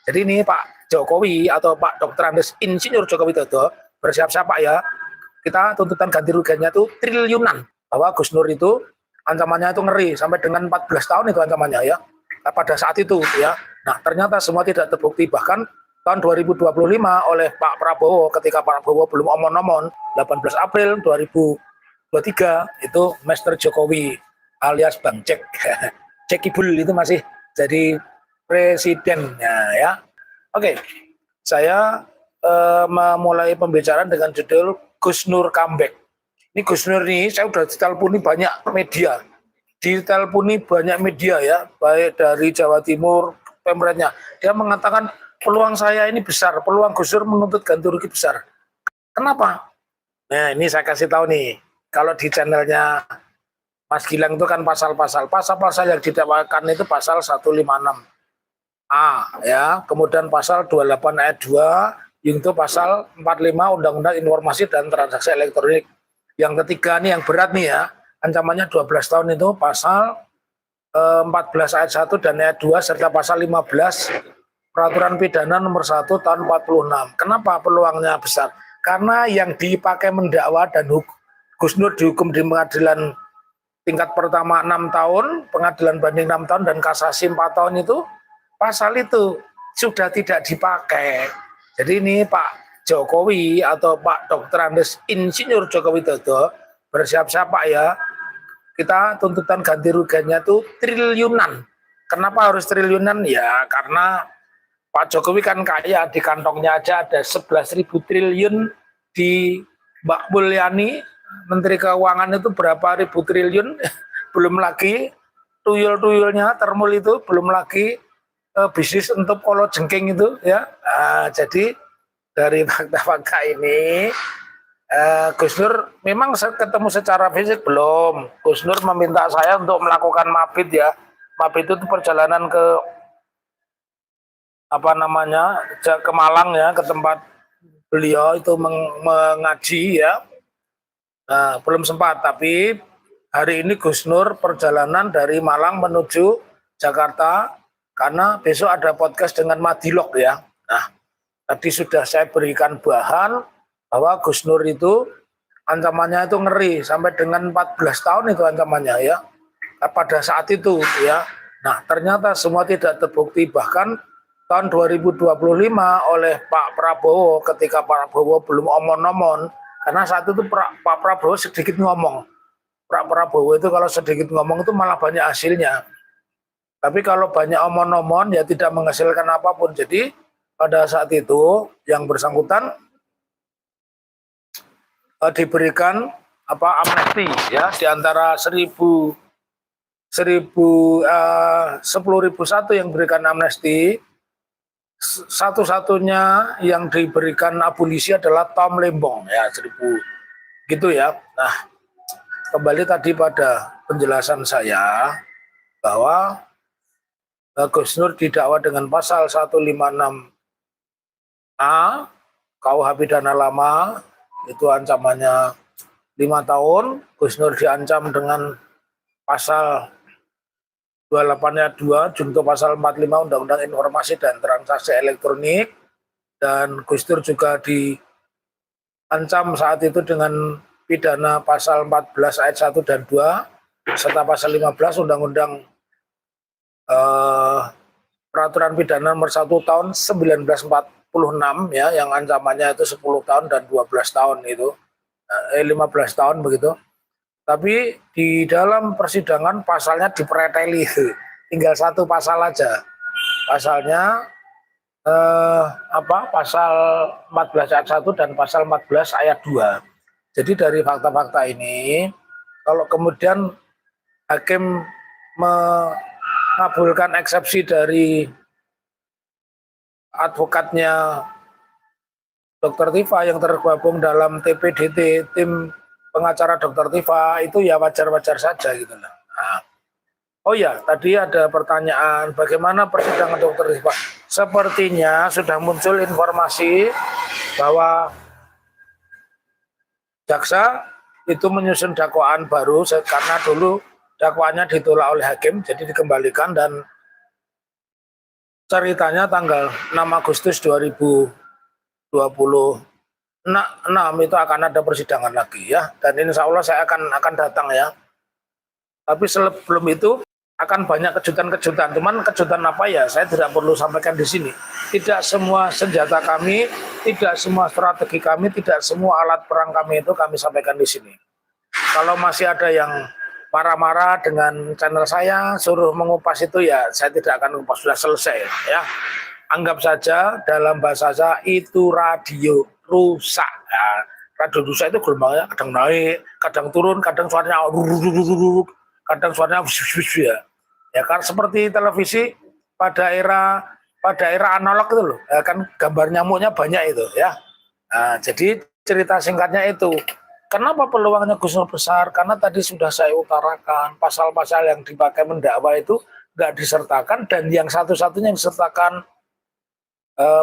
Jadi ini Pak Jokowi atau Pak Dr. Andes Insinyur Joko Widodo bersiap-siap Pak ya. Kita tuntutan ganti rugiannya itu triliunan. Bahwa Gus Nur itu ancamannya itu ngeri sampai dengan 14 tahun itu ancamannya ya. Pada saat itu ya. Nah, ternyata semua tidak terbukti, bahkan tahun 2025 oleh Pak Prabowo ketika Pak Prabowo belum omon-omon 18 April 2023 itu Master Jokowi alias Bang Cek Cekibul itu masih jadi presidennya ya. Oke, saya memulai pembicaraan dengan judul Gus Nur Comeback. Ini Gus Nur ini saya sudah diteleponi banyak media, ya, baik dari Jawa Timur, pemerintahnya. Dia mengatakan peluang saya ini besar, peluang Gus Nur menuntut ganti rugi besar. Kenapa? Nah, ini saya kasih tahu nih, kalau di channelnya Mas Gilang itu kan pasal-pasal yang didakwakan itu pasal 156A ya, kemudian pasal 28 ayat 2, yang itu pasal 45 Undang-Undang Informasi dan Transaksi Elektronik. Yang ketiga nih yang berat nih ya, ancamannya 12 tahun itu pasal 14 ayat 1 dan ayat 2 serta pasal 15 Peraturan Pidana nomor 1 tahun 46. Kenapa peluangnya besar? Karena yang dipakai mendakwa dan Gus Nur dihukum di pengadilan tingkat pertama 6 tahun, pengadilan banding 6 tahun, dan kasasi 4 tahun itu, pasal itu sudah tidak dipakai. Jadi ini Pak Jokowi atau Pak Dr. Andes Insinyur Joko Widodo bersiap-siap Pak ya. Kita tuntutan ganti rugiannya itu triliunan. Kenapa harus triliunan? Ya karena Pak Jokowi kan kaya, di kantongnya aja ada 11.000 triliun, di Mbak Mulyani Menteri Keuangan itu berapa ribu triliun, belum lagi tuyul-tuyulnya termul itu, belum lagi bisnis untuk kolo jengking itu ya. Jadi dari fakta-fakta ini Gus Nur memang ketemu secara fisik belum. Gus Nur meminta saya untuk melakukan mabit ya. Mabit itu perjalanan ke ke Malang ya, ke tempat beliau itu mengaji ya. Nah, belum sempat, tapi hari ini Gus Nur perjalanan dari Malang menuju Jakarta karena besok ada podcast dengan Madilog ya. Nah, tadi sudah saya berikan bahan bahwa Gus Nur itu ancamannya itu ngeri sampai dengan 14 tahun itu ancamannya ya. Pada saat itu ya. Nah, ternyata semua tidak terbukti, bahkan tahun 2025 oleh Pak Prabowo ketika Pak Prabowo belum omon-omon. Karena saat itu Pak Prabowo sedikit ngomong. Pak Prabowo itu kalau sedikit ngomong itu malah banyak hasilnya. Tapi kalau banyak omon-omon ya tidak menghasilkan apapun. Jadi pada saat itu yang bersangkutan diberikan amnesti ya, di antara 10.001 yang diberikan amnesti, satu-satunya yang diberikan abolisi adalah Tom Lembong ya, 1.000 gitu ya. Nah, kembali tadi pada penjelasan saya bahwa Gus Nur didakwa dengan pasal 156A KUH pidana lama, itu ancamannya 5 tahun. Gus Nur diancam dengan pasal 28 ayat 2 junto pasal 45 Undang-Undang Informasi dan Transaksi Elektronik, dan Gus Nur juga diancam saat itu dengan pidana pasal 14 ayat 1 dan 2 serta pasal 15 Undang-Undang Peraturan Pidana nomor 1 tahun 1946 ya, yang ancamannya itu 10 tahun dan 12 tahun itu 15 tahun begitu. Tapi di dalam persidangan pasalnya dipreteli, tinggal satu pasal aja. Pasalnya pasal 14 ayat 1 dan pasal 14 ayat 2. Jadi dari fakta-fakta ini, kalau kemudian hakim mengabulkan eksepsi dari advokatnya Dr. Tifa yang tergabung dalam TPDT, tim pengacara Dr. Tifa, itu ya wajar-wajar saja gitu lah. Nah, oh ya, tadi ada pertanyaan bagaimana persidangan Dr. Tifa. Sepertinya sudah muncul informasi bahwa jaksa itu menyusun dakwaan baru karena dulu dakwaannya ditolak oleh hakim, jadi dikembalikan, dan ceritanya tanggal 6 Agustus 2026 itu akan ada persidangan lagi ya, dan insya Allah saya akan datang ya. Tapi sebelum itu akan banyak kejutan-kejutan. Cuman kejutan apa ya, saya tidak perlu sampaikan di sini. Tidak semua senjata kami, tidak semua strategi kami, tidak semua alat perang kami itu kami sampaikan di sini. Kalau masih ada yang marah-marah dengan channel saya, suruh mengupas itu ya, saya tidak akan mengupas, sudah selesai ya. Anggap saja dalam bahasa saya itu radio rusak. Ya, radio rusak itu gelombangnya kadang naik, kadang turun, kadang suaranya kadang suaranya ya. Ya kan seperti televisi pada era analog itu loh. Ya kan gambar nyamuknya banyak itu ya. Nah, jadi cerita singkatnya itu. Kenapa peluangnya Gus Nur besar? Karena tadi sudah saya utarakan, pasal-pasal yang dipakai mendakwa itu nggak disertakan, dan yang satu-satunya yang disertakan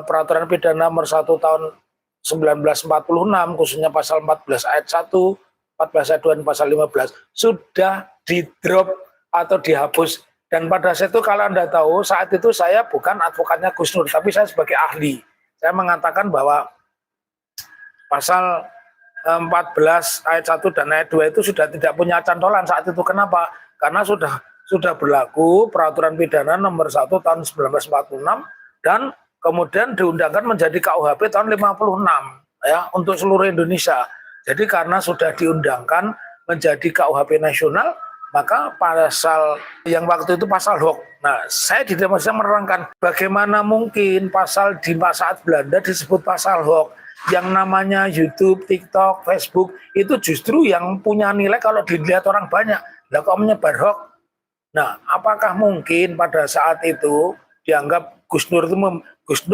peraturan pidana nomor 1 tahun 1946, khususnya pasal 14 ayat 1, 14 ayat 2, dan pasal 15 sudah di-drop atau dihapus. Dan pada saat itu kalau Anda tahu, saat itu saya bukan advokatnya Gus Nur, tapi saya sebagai ahli. Saya mengatakan bahwa pasal 14 ayat 1 dan ayat 2 itu sudah tidak punya cantolan saat itu. Kenapa? Karena sudah berlaku peraturan pidana nomor 1 tahun 1946 dan kemudian diundangkan menjadi KUHP tahun 56 ya untuk seluruh Indonesia. Jadi karena sudah diundangkan menjadi KUHP nasional, maka pasal yang waktu itu pasal hoax. Nah, saya tidak bisa menerangkan bagaimana mungkin pasal di saat Belanda disebut pasal hoax. Yang namanya YouTube, TikTok, Facebook itu justru yang punya nilai kalau dilihat orang banyak. Lah kok menyebar hoax? Nah, apakah mungkin pada saat itu dianggap Gus Nur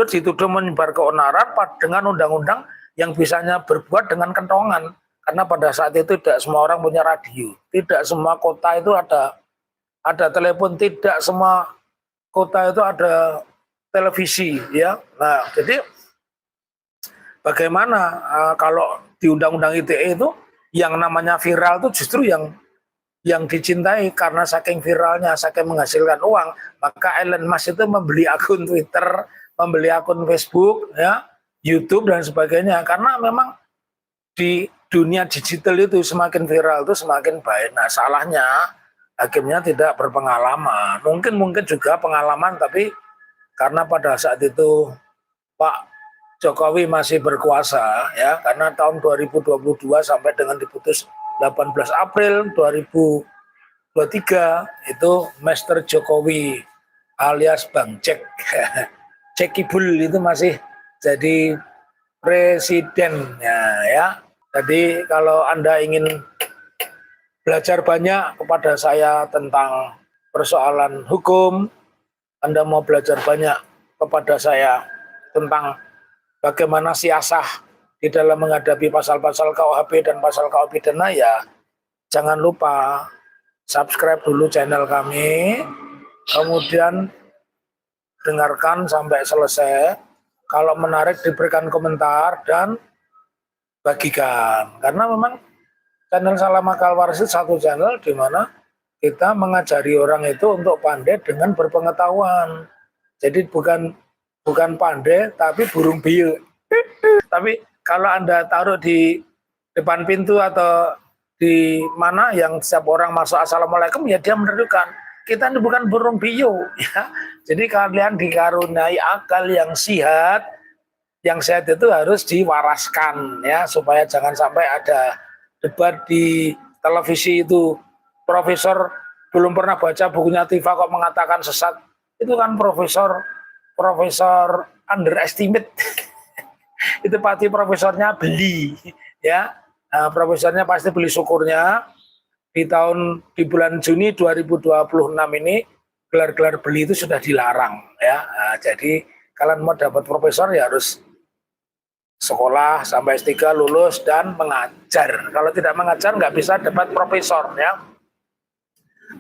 dituduh menyebar keonaran dengan undang-undang yang bisanya berbuat dengan kentongan? Karena pada saat itu tidak semua orang punya radio, tidak semua kota itu ada telepon, tidak semua kota itu ada televisi ya. Nah, jadi bagaimana kalau di Undang-Undang ITE itu yang namanya viral itu justru yang dicintai karena saking viralnya, saking menghasilkan uang, maka Elon Musk itu membeli akun Twitter, membeli akun Facebook, ya, YouTube dan sebagainya, karena memang di dunia digital itu semakin viral itu semakin baik. Nah, salahnya hakimnya tidak berpengalaman. Mungkin juga pengalaman, tapi karena pada saat itu Pak Jokowi masih berkuasa ya, karena tahun 2022 sampai dengan diputus 18 April 2023 itu Master Jokowi alias Bang Cek Cekibul itu masih jadi presidennya ya. Jadi kalau Anda ingin belajar banyak kepada saya tentang persoalan hukum, Anda mau belajar banyak kepada saya tentang bagaimana siasah di dalam menghadapi pasal-pasal KUHP dan pasal KUH pidana, ya jangan lupa subscribe dulu channel kami, kemudian dengarkan sampai selesai. Kalau menarik diberikan komentar dan bagikan. Karena memang channel Salam Akal Waras itu satu channel di mana kita mengajari orang itu untuk pandai dengan berpengetahuan. Jadi bukan pandai tapi burung biu. Tapi kalau Anda taruh di depan pintu atau di mana yang setiap orang masuk assalamualaikum, ya dia meneduhkan. Kita ini bukan burung biu ya. Jadi kalian dikaruniai akal yang sehat. Yang sehat itu harus diwaraskan ya, supaya jangan sampai ada debat di televisi itu profesor belum pernah baca bukunya Tifa kok mengatakan sesat. Itu kan profesor underestimate. Itu pasti profesornya beli ya. Nah, profesornya pasti beli syukurnya di bulan Juni 2026 ini gelar-gelar beli itu sudah dilarang ya. Nah, jadi kalian mau dapat profesor ya harus sekolah sampai S3 lulus dan mengajar. Kalau tidak mengajar nggak bisa dapat profesor ya.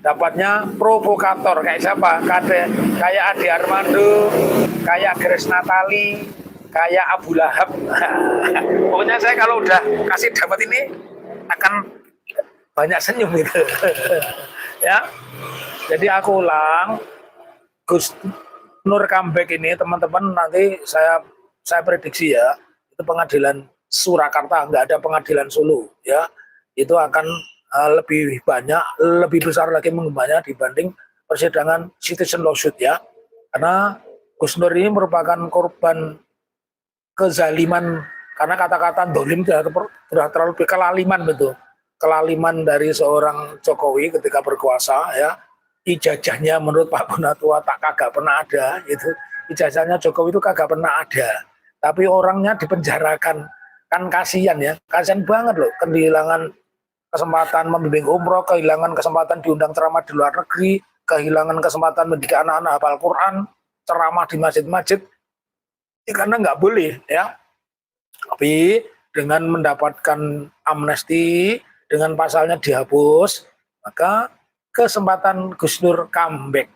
Dapatnya provokator kayak siapa? Kayak Ade Armando, kayak Grace Natali, kayak Abu Lahab. Pokoknya saya kalau udah kasih dapat ini akan banyak senyum gitu. Ya. Jadi aku ulang, Nur comeback ini teman-teman nanti saya prediksi ya, itu pengadilan Surakarta, nggak ada pengadilan Solo ya, itu akan lebih banyak, lebih besar lagi mengembangnya dibanding persidangan citizen lawsuit ya, karena Gus Nur ini merupakan korban kezaliman, karena kata-kata dolim sudah terlalu kelaliman, betul, kelaliman dari seorang Jokowi ketika berkuasa ya. Ijazahnya menurut Pak Bonatua tak kagak pernah ada, itu ijazahnya Jokowi itu kagak pernah ada, tapi orangnya dipenjarakan, kan kasihan ya, kasihan banget loh, kehilangan kesempatan membimbing umroh, kehilangan kesempatan diundang ceramah di luar negeri, kehilangan kesempatan mendidik anak-anak hafal Quran, ceramah di masjid-masjid, ya, karena nggak boleh ya. Tapi dengan mendapatkan amnesti, dengan pasalnya dihapus, maka kesempatan Gus Dur comeback